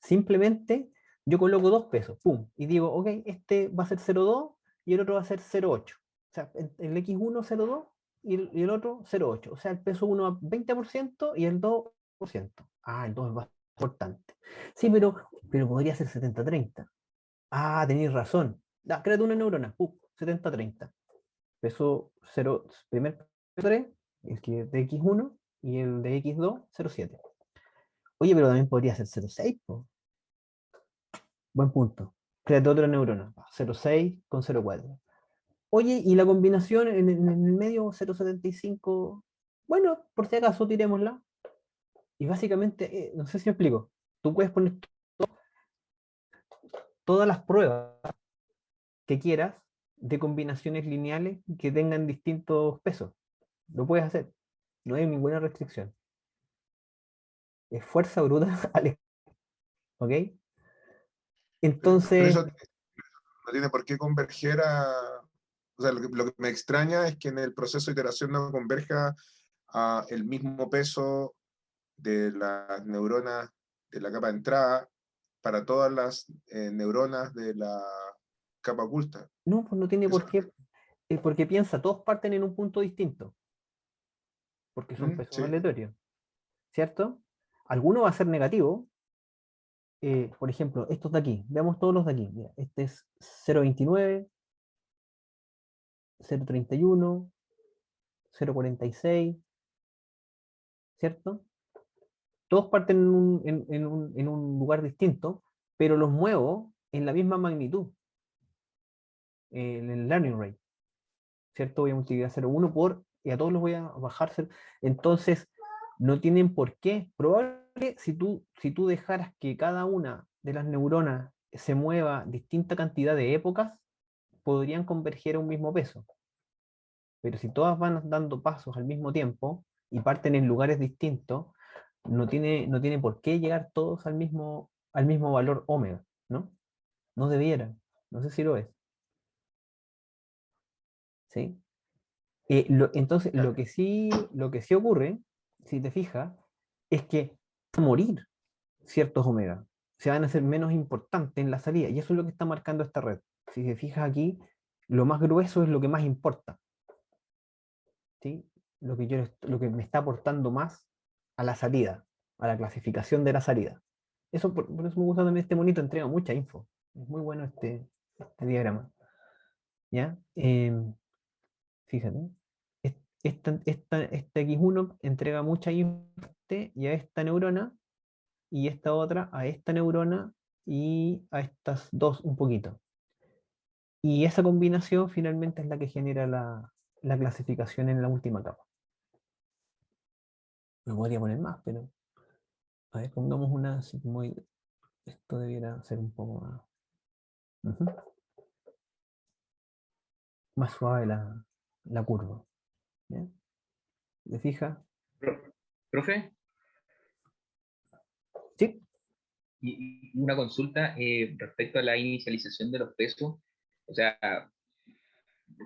simplemente yo coloco dos pesos, pum, y digo, ok, este va a ser 0,2 y el otro va a ser 0,8. O sea, el X1 0,2 y el otro 0,8. O sea, el peso 1 a 20% y el 2%. Ah, el 2 es más importante. Sí, pero podría ser 70-30. Ah, tenéis razón. Da, créate una neurona. 70-30. Peso 0, primer peso 3, el que es de X1, y el de X2, 0,7. Oye, pero también podría ser 0,6, po. Buen punto. Créate otra neurona. 0,6 con 0,4. Oye, y la combinación en el medio 0,75. Bueno, por si acaso, tirémosla. Y básicamente, no sé si me explico. Tú puedes poner todas las pruebas que quieras de combinaciones lineales que tengan distintos pesos. Lo puedes hacer. No hay ninguna restricción. Es fuerza bruta, Alex. ¿Ok? Pero Entonces, eso no tiene por qué converger a... O sea, lo que me extraña es que en el proceso de iteración no converja a el mismo peso de las neuronas de la capa de entrada para todas las neuronas de la capa oculta. no, pues no tiene Eso, por qué. Porque piensa, todos parten en un punto distinto, porque son pesos sí, aleatorios, ¿cierto? Alguno va a ser negativo. Por ejemplo, estos de aquí, veamos todos los de aquí. Mira, este es 0,29, 0,31, 0,46, ¿cierto? Todos parten en un lugar distinto, pero los muevo en la misma magnitud, en el learning rate, ¿cierto? Voy a multiplicar 0,1 por, y a todos los voy a bajar. Entonces, no tienen por qué. Probablemente si tú dejaras que cada una de las neuronas se mueva distinta cantidad de épocas, podrían converger a un mismo peso. Pero si todas van dando pasos al mismo tiempo y parten en lugares distintos, no tiene por qué llegar todos al mismo valor omega, ¿no? No debiera. No sé si lo es. ¿Sí? Entonces, ya, lo que sí ocurre, si te fijas, es que van a morir ciertos omega. Se van a hacer menos importantes en la salida. Y eso es lo que está marcando esta red. Si te fijas aquí, lo más grueso es lo que más importa. ¿Sí? Lo que me está aportando más a la salida, a la clasificación de la salida. Por eso me gusta también este monito, entrega mucha info. Es muy bueno este diagrama. ¿Ya? Fíjate. Este X1 entrega mucha info y a esta neurona, y esta otra a esta neurona, y a estas dos un poquito. Y esa combinación finalmente es la que genera la clasificación en la última capa. Me podría poner más, pero a ver, pongamos una sigmoide. Esto debiera ser un poco ujú, más suave la curva. ¿Ya? ¿Te fijas? Profe, Sí, y una consulta respecto a la inicialización de los pesos. O sea,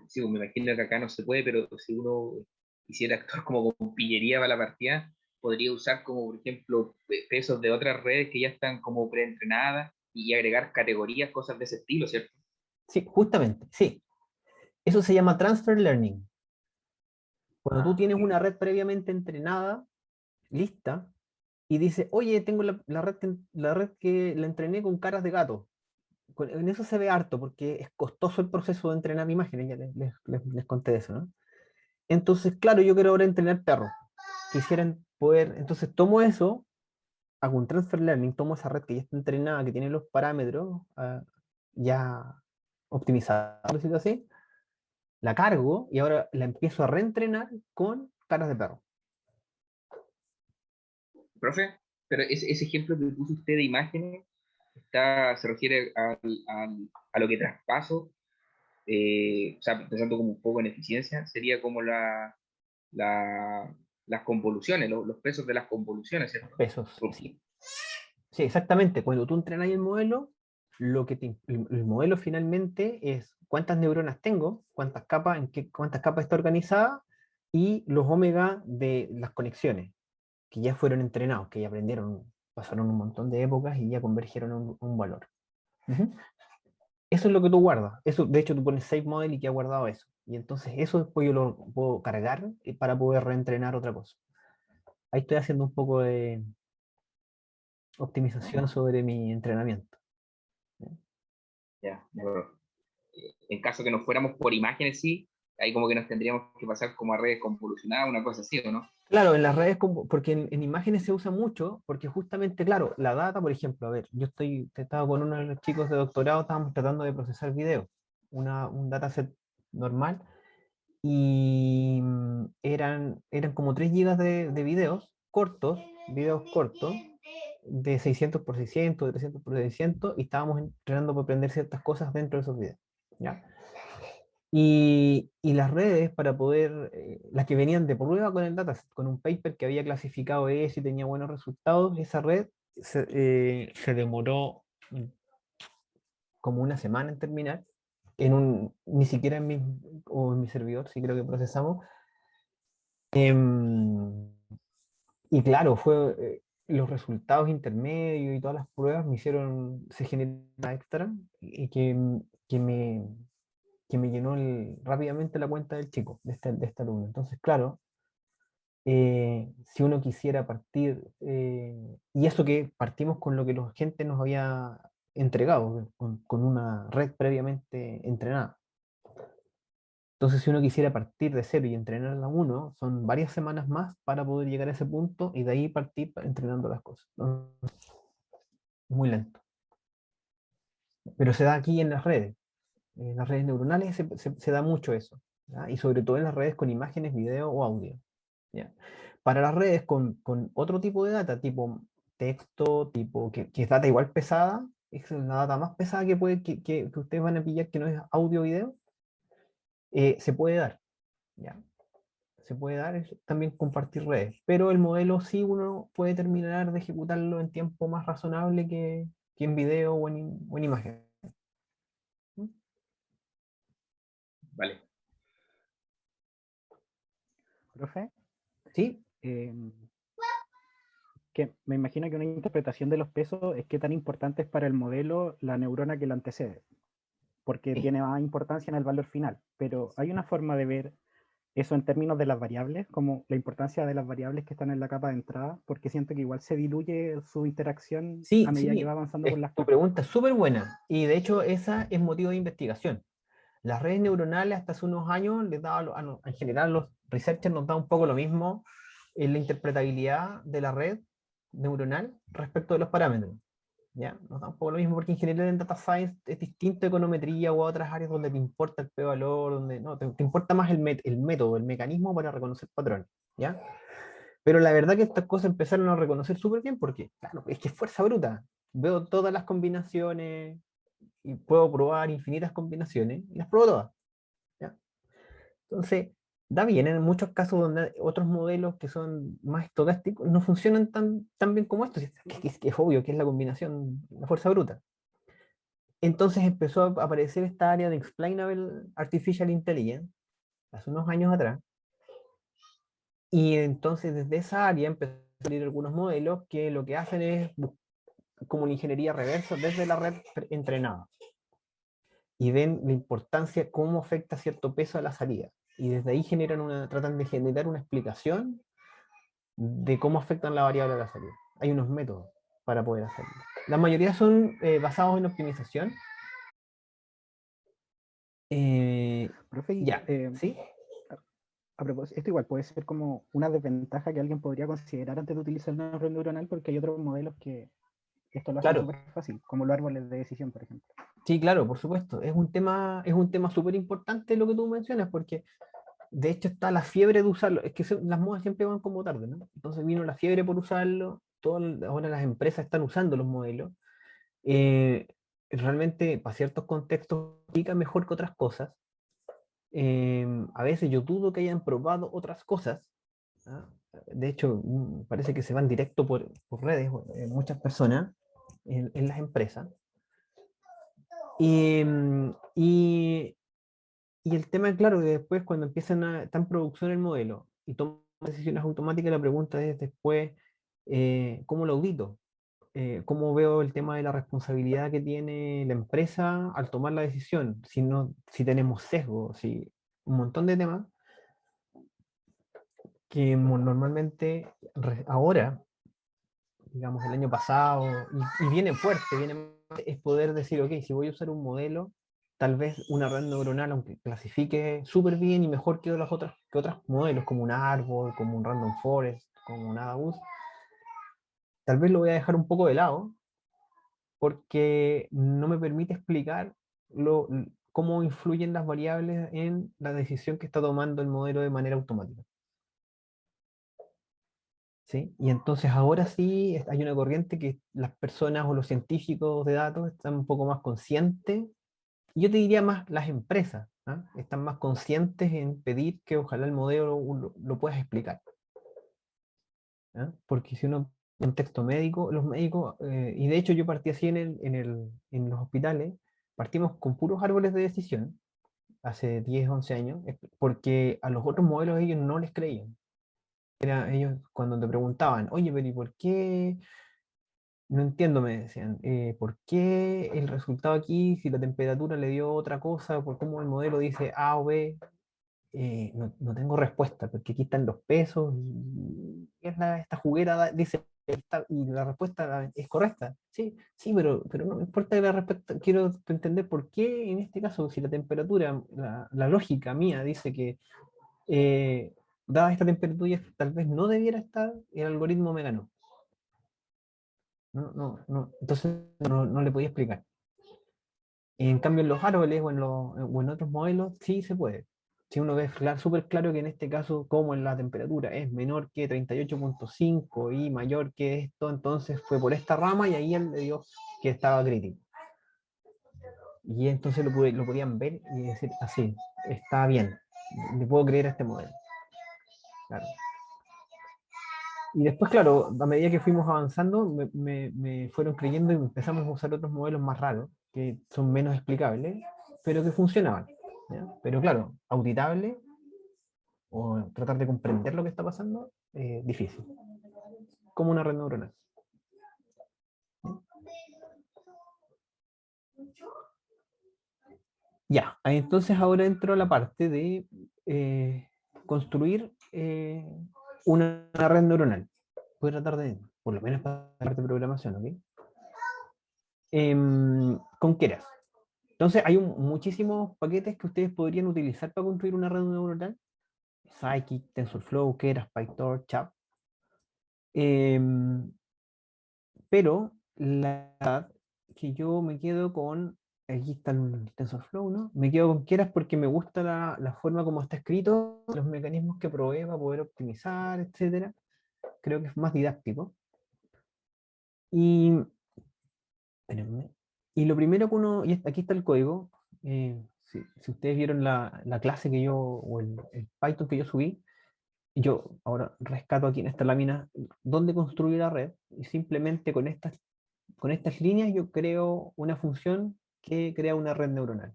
sí, me imagino que acá no se puede, pero si uno quisiera actuar como con pillería para la partida, podría usar como, por ejemplo, pesos de otras redes que ya están como preentrenadas y agregar categorías, cosas de ese estilo, ¿cierto? sí, justamente, sí. Eso se llama transfer learning. Cuando tú Ah, tienes una red previamente entrenada, lista, y dices, oye, tengo la red que la entrené con caras de gato. En eso se ve harto, porque es costoso el proceso de entrenar imágenes, ya les conté eso, ¿no? Entonces, claro, yo quiero ahora entrenar perros. Quisieran poder, entonces tomo eso, hago un transfer learning, tomo esa red que ya está entrenada, que tiene los parámetros ya optimizados, por decirlo así, la cargo y ahora la empiezo a reentrenar con caras de perro. profe, pero ese ejemplo que puso usted de imágenes se refiere a lo que traspaso, o sea, pensando como un poco en eficiencia, sería como las convoluciones, los pesos de las convoluciones, ¿cierto? Pesos, sí. Sí, exactamente. Cuando tú entrenas el modelo, el modelo finalmente es cuántas neuronas tengo, cuántas capas está organizada, y los omega de las conexiones, que ya fueron entrenados, que ya aprendieron, pasaron un montón de épocas y ya convergieron a un valor. Ujú. Eso es lo que tú guardas. Eso, de hecho, tú pones save model y que ha guardado eso. Y entonces eso después yo lo puedo cargar para poder reentrenar otra cosa. Ahí estoy haciendo un poco de optimización sobre mi entrenamiento. Ya, en caso que nos fuéramos por imágenes, sí, ahí como que nos tendríamos que pasar como a redes convolucionadas, una cosa así, ¿o no? Claro, en las redes, porque en imágenes se usa mucho, porque justamente, claro, la data, por ejemplo, a ver, estaba con uno de los chicos de doctorado, estábamos tratando de procesar video, un dataset normal, y eran como 3 gigas de videos cortos, de 600 por 600, de 300 por 600, y estábamos entrenando para aprender ciertas cosas dentro de esos videos, ¿ya? Y las redes para poder, las que venían de prueba con el dataset, con un paper que había clasificado eso y tenía buenos resultados, esa red se demoró como una semana en terminar, ni siquiera en mi servidor, sí creo que procesamos. Em, y claro, los resultados intermedios y todas las pruebas se generó una extra y que me, que me llenó rápidamente la cuenta del chico, de este alumno. Entonces, claro, si uno quisiera partir, y eso que partimos con lo que la gente nos había entregado, con una red previamente entrenada. Entonces, si uno quisiera partir de cero y entrenar a uno, son varias semanas más para poder llegar a ese punto y de ahí partir entrenando las cosas. ¿No? Muy lento. Pero se da aquí en las redes. En las redes neuronales se da mucho eso. ¿Ya? Y sobre todo en las redes con imágenes, video o audio. ¿Ya? Para las redes con otro tipo de data, tipo texto, que es data igual pesada, es la data más pesada que ustedes van a pillar que no es audio o video, se puede dar. ¿Ya? Se puede dar también compartir redes, pero el modelo sí uno puede terminar de ejecutarlo en tiempo más razonable que en video o en imagen. ¿Mm? Vale. Profe, ¿Sí? eh, que me imagino que una interpretación de los pesos es qué tan importante es para el modelo la neurona que lo antecede, porque Sí. tiene más importancia en el valor final. Pero hay una forma de ver eso en términos de las variables, como la importancia de las variables que están en la capa de entrada, porque siento que igual se diluye su interacción Sí, a medida que sí, va avanzando por las tu capas. pregunta es súper buena y de hecho esa es motivo de investigación. Las redes neuronales hasta hace unos años les daba, en general los researchers nos da un poco lo mismo en la interpretabilidad de la red neuronal respecto de los parámetros. ¿Ya? Nos da un poco lo mismo porque en general en data science es distinto a econometría o a otras áreas donde te importa el p-valor, donde no, te importa más el método, el mecanismo para reconocer patrones. ¿Ya? Pero la verdad que estas cosas empezaron a reconocer súper bien porque, claro, es que es fuerza bruta. Veo todas las combinaciones y puedo probar infinitas combinaciones y las pruebo todas. ¿Ya? Entonces, da bien en muchos casos donde otros modelos que son más estocásticos no funcionan tan bien como estos. Que es obvio que es la combinación, la fuerza bruta. Entonces empezó a aparecer esta área de Explainable Artificial Intelligence hace unos años atrás. Y entonces desde esa área empezaron a salir algunos modelos que lo que hacen es como una ingeniería reversa desde la red entrenada. Y ven la importancia, cómo afecta cierto peso a la salida. Y desde ahí tratan de generar una explicación de cómo afectan la variable a la salida. Hay unos métodos para poder hacerlo. La mayoría son basados en optimización. Eh, Profe, ya, ¿sí? a propósito, esto igual puede ser como una desventaja que alguien podría considerar antes de utilizar una red neuronal, porque hay otros modelos que esto lo hacen Claro, súper fácil, como los árboles de decisión, por ejemplo. sí, claro, por supuesto. Es un tema súper importante lo que tú mencionas, porque de hecho está la fiebre de usarlo. Es que las modas siempre van como tarde, ¿no? Entonces vino la fiebre por usarlo, ahora las empresas están usando los modelos. Eh, realmente, para ciertos contextos, pica mejor que otras cosas. A veces yo dudo que hayan probado otras cosas. ¿Ah? De hecho, parece que se van directo por redes, muchas personas en las empresas. Y, mm, y, y el tema, claro, que después cuando está en producción el modelo y toman decisiones automáticas, la pregunta es después, ¿cómo lo audito? ¿Cómo veo el tema de la responsabilidad que tiene la empresa al tomar la decisión? Si no, si tenemos sesgo, si un montón de temas que ahora, digamos el año pasado, y viene fuerte, viene es poder decir, ok, si voy a usar un modelo, tal vez una red neuronal, aunque clasifique súper bien y mejor que otros modelos, como un árbol, como un random forest, como un ADAUS, tal vez lo voy a dejar un poco de lado, porque no me permite explicar cómo influyen las variables en la decisión que está tomando el modelo de manera automática. ¿Sí? Y entonces ahora sí hay una corriente que las personas o los científicos de datos están un poco más conscientes, y yo te diría más las empresas, ¿ah? Están más conscientes en pedir que ojalá el modelo lo puedas explicar. ¿Ah? Porque si uno, en contexto médico, los médicos, y de hecho yo partí así en los hospitales, partimos con puros árboles de decisión, hace 10 11 años, porque a los otros modelos ellos no les creían. Ellos cuando te preguntaban, oye, pero ¿y por qué? No entiendo, me decían, ¿por qué el resultado aquí, si la temperatura le dio otra cosa, por cómo el modelo dice A o B? No tengo respuesta, porque aquí están los pesos y esta juguera dice, y la respuesta es correcta. Sí, sí, pero no me importa que la respuesta, quiero entender por qué en este caso, si la temperatura, la lógica mía dice que dada esta temperatura tal vez no debiera estar, el algoritmo me ganó. No, entonces no le podía explicar. En cambio, en los árboles o en otros modelos, sí se puede. Si uno ve súper claro que en este caso, como en la temperatura es menor que 38.5 y mayor que esto, entonces fue por esta rama y ahí él le dio que estaba crítico. Y entonces lo podían ver y decir, así, está bien, le puedo creer a este modelo. Claro. Y después, claro, a medida que fuimos avanzando, me fueron creyendo y empezamos a usar otros modelos más raros, que son menos explicables, pero que funcionaban. ¿Ya? Pero claro, auditable o tratar de comprender lo que está pasando, difícil. Como una red neuronal. Ya, entonces ahora entro a la parte de construir una red neuronal. Voy a tratar de, por lo menos para la parte de programación, ¿ok? Con Keras. Entonces hay muchísimos paquetes que ustedes podrían utilizar para construir una red neuronal. Scikit, TensorFlow, Keras, PyTorch, Chap. Pero la verdad que yo me quedo con, aquí está el TensorFlow, ¿no? Me quedo con Keras porque me gusta la forma como está escrito, los mecanismos que provee para poder optimizar, etcétera. Creo que es más didáctico. Y, espérenme. Y lo primero que uno, y aquí está el código, si ustedes vieron la clase que yo, o el Python que yo subí, yo ahora rescato aquí en esta lámina dónde construir la red, y simplemente con estas líneas yo creo una función que crea una red neuronal.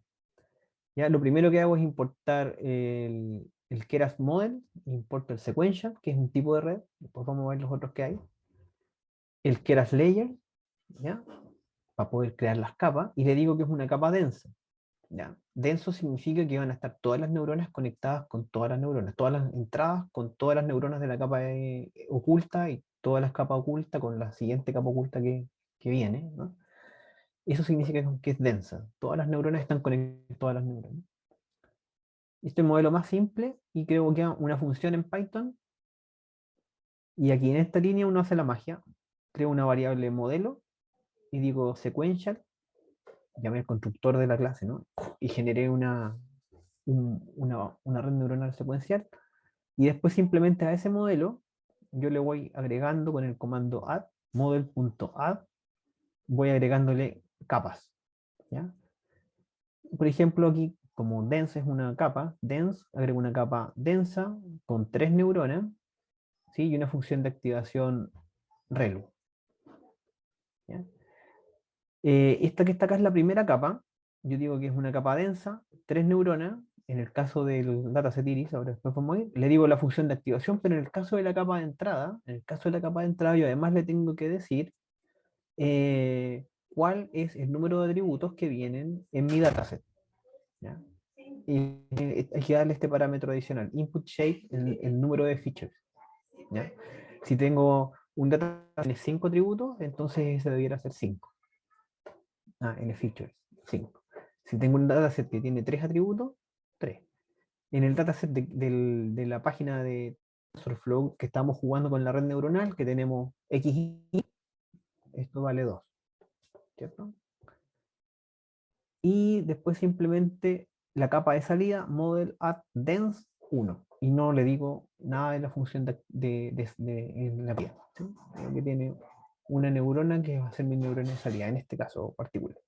¿Ya? Lo primero que hago es importar el Keras Model, importo el Sequential, que es un tipo de red, después vamos a ver los otros que hay, el Keras Layer, ¿ya? Para poder crear las capas, y le digo que es una capa densa. ¿Ya? Denso significa que van a estar todas las neuronas conectadas con todas las neuronas, todas las entradas con todas las neuronas de la capa oculta y todas las capas ocultas con la siguiente capa oculta que viene, ¿no? Eso significa que es densa. Todas las neuronas están conectadas, todas las neuronas. Este es el modelo más simple y creo que una función en Python. Y aquí en esta línea uno hace la magia. Creo una variable modelo y digo sequential, llamé el constructor de la clase, ¿no? Y generé una red neuronal secuencial. Y después simplemente a ese modelo yo le voy agregando con el comando add, model.add, voy agregándole capas. ¿Ya? Por ejemplo, aquí, como dense es una capa, dense, agrego una capa densa con 3 neuronas, ¿sí? Y una función de activación relu. ¿Ya? Esta que está acá es la primera capa, yo digo que es una capa densa, 3 neuronas, en el caso del dataset iris, ahora después vamos a ir, le digo la función de activación, pero en el caso de la capa de entrada, yo además le tengo que decir cuál es el número de atributos que vienen en mi dataset. ¿Ya? Y hay que darle este parámetro adicional, input shape, el número de features. ¿Ya? Si tengo un data que tiene 5 atributos, entonces ese debiera ser 5. En features, 5. Si tengo un dataset que tiene 3 atributos, 3. En el dataset de la página de TensorFlow que estamos jugando con la red neuronal, que tenemos X y Y, esto vale 2, ¿cierto? Y después simplemente la capa de salida, model add dense 1. Y no le digo nada de la función en la pieza, ¿sí? Que tiene una neurona que va a ser mi neurona de salida, en este caso particular.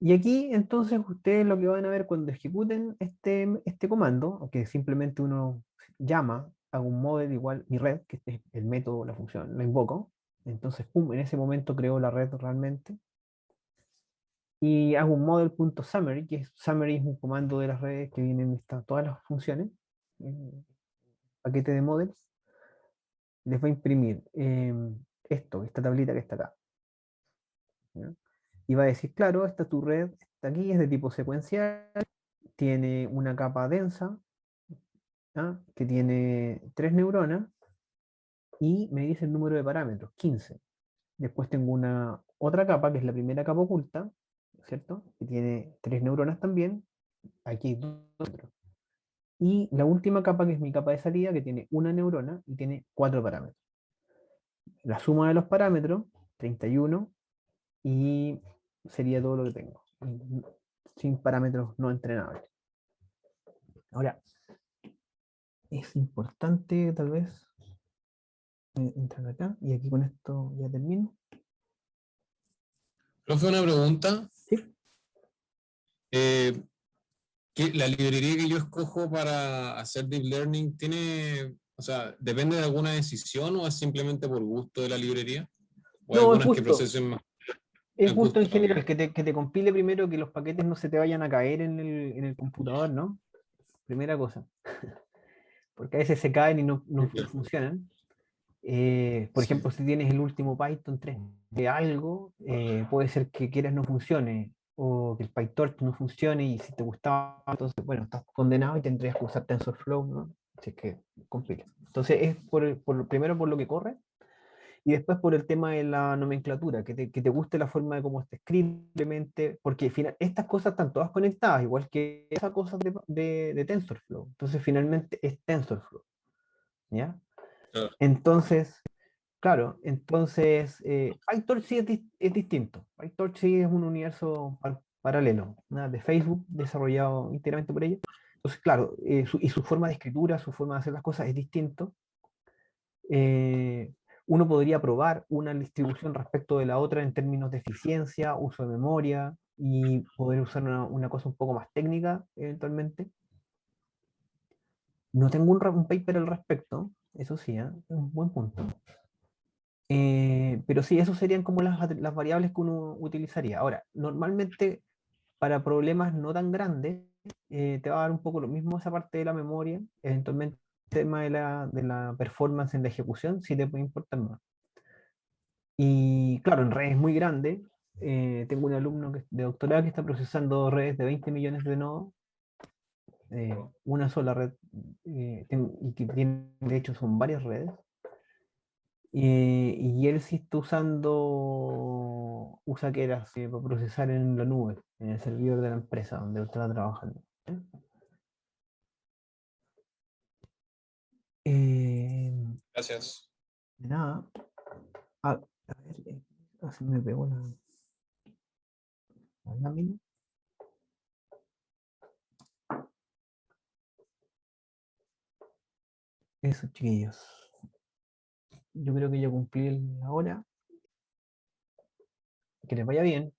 Y aquí entonces ustedes lo que van a ver cuando ejecuten este comando, que simplemente uno llama a un model igual mi red, que es el método, la función, la invoco. Entonces, pum, en ese momento creo la red realmente. Y hago un model.summary, que es summary es un comando de las redes que vienen todas las funciones, paquete de models. Les va a imprimir esta tablita que está acá. ¿Ya? Y va a decir, claro, esta es tu red, está aquí, es de tipo secuencial, tiene una capa densa, ¿ah? Que tiene 3 neuronas, y me dice el número de parámetros, 15. Después tengo una otra capa, que es la primera capa oculta, ¿cierto? Que tiene 3 neuronas también, aquí hay 2. Y la última capa, que es mi capa de salida, que tiene una neurona y tiene 4 parámetros. La suma de los parámetros, 31, y sería todo lo que tengo, sin parámetros no entrenables. Ahora, es importante tal vez entrar acá, y aquí con esto ya termino. Profe, una pregunta. Sí. La librería que yo escojo para hacer deep learning tiene, o sea, depende de alguna decisión o es simplemente por gusto de la librería? ¿O hay No, es algunas que justo. procesen más? Es Es justo en gusto, ok. general, que te compile primero, que los paquetes no se te vayan a caer en el computador, ¿no? Primera cosa. Porque a veces se caen y no funcionan. Por Sí. ejemplo, si tienes el último Python 3 de algo, puede ser que quieras no funcione, o que el PyTorch no funcione, y si te gustaba, entonces, bueno, estás condenado y tendrías que usar TensorFlow, ¿no? Si es que compila. Entonces, es primero por lo que corre, y después por el tema de la nomenclatura, que te guste la forma de cómo está escrito, simplemente, porque estas cosas están todas conectadas, igual que esas cosas de TensorFlow. Entonces, finalmente es TensorFlow, ¿ya? Claro. Entonces, claro, entonces PyTorch sí es distinto. PyTorch sí es un universo paralelo, ¿no? De Facebook, desarrollado íntegramente por ellos. Entonces, claro, y su forma de escritura, su forma de hacer las cosas es distinto. Eh, Uno podría probar una distribución respecto de la otra en términos de eficiencia, uso de memoria, y poder usar una cosa un poco más técnica eventualmente. No tengo un paper al respecto, eso sí, es un buen punto. Pero sí, eso serían como las variables que uno utilizaría. Ahora, normalmente para problemas no tan grandes, te va a dar un poco lo mismo esa parte de la memoria, eventualmente el tema de la performance en la ejecución, sí te puede importar más. Y claro, en redes muy grandes, tengo un alumno de doctorado que está procesando redes de 20 millones de nodos, una sola red, y que tiene, de hecho son varias redes. Y él sí está usa Keras para procesar en la nube, en el servidor de la empresa donde estaba trabajando. Gracias. De nada. A ver, se me pegó la lámina. Eso, chiquillos. Yo creo que ya cumplí la hora. Que les vaya bien.